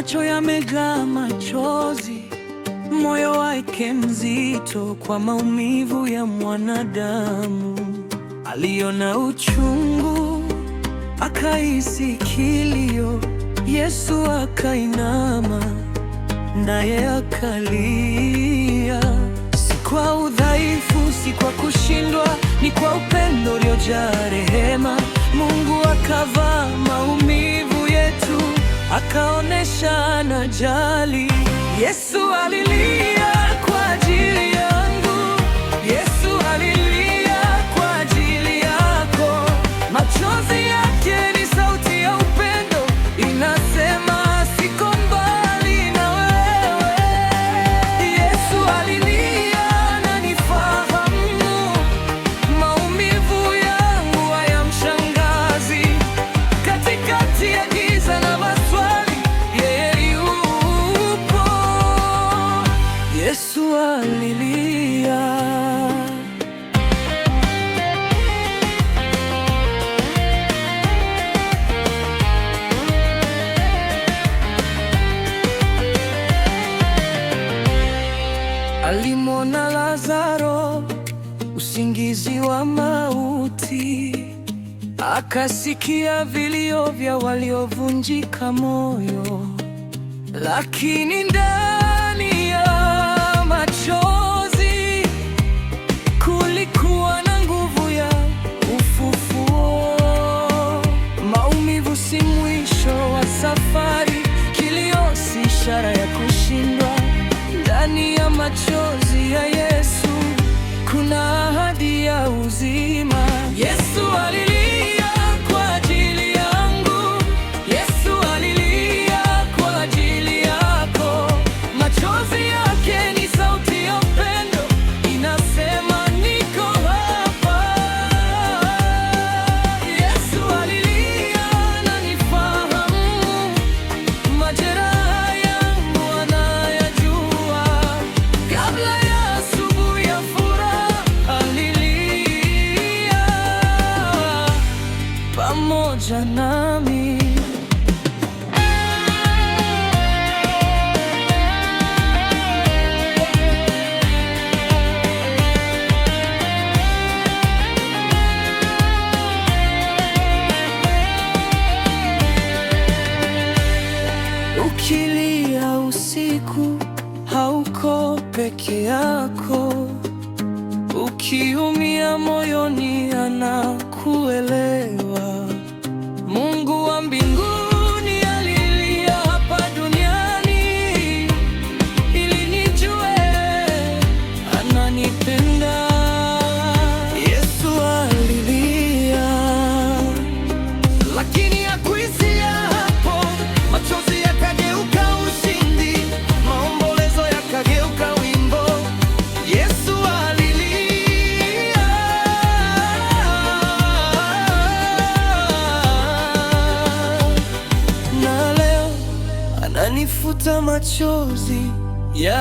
macho yamejaa machozi, moyo wake mzito kwa maumivu ya mwanadamu. Aliona uchungu, akahisi kilio. Yesu akainama, naye akalia, si kwa udhaifu, si kwa kushindwa, ni kwa upendo uliojaa rehema. Mungu akavaa maumivu yetu, akaonesha anajali. Yesu alilia kwa ajili yangu, Yesu alilia kwa ajili yako. Machozi yake ni sauti ya upendo, inasema siko mbali na wewe. Yesu alilia na nifahamu, maumivu yangu hayamshangazi. Katikati ya giza na maswali, yeye yupo. Yesu alilia. Alimwona Lazaro usingizi wa mauti, akasikia vilio vya waliovunjika moyo, lakini ndani ya machozi kulikuwa na nguvu ya ufufuo. Maumivu si mwisho wa safari, kilio si ishara ya kushindwa. Ndani ya machozi ya Yesu kuna ahadi ya uzima. Yesu alilia kwa ajili yangu, Yesu alilia kwa ajili yako. Machozi yake ni sauti ya upendo, inasema niko hapa. Yesu alilia na nifahamu, majeraha yangu anayajua. Kabla ya asubuhi ya furaha alilia pamoja nami. Ukilia usiku hauko peke yako, ukiumia moyoni anakuelewa. Mungu wa mbinguni alilia hapa duniani ili nijue ananipenda. Yesu alilia, lakini hakuishia hapo. Machozi yakageuka ushindi, maombolezo yakageuka wimbo. Yesu alilia, na leo ananifuta machozi ya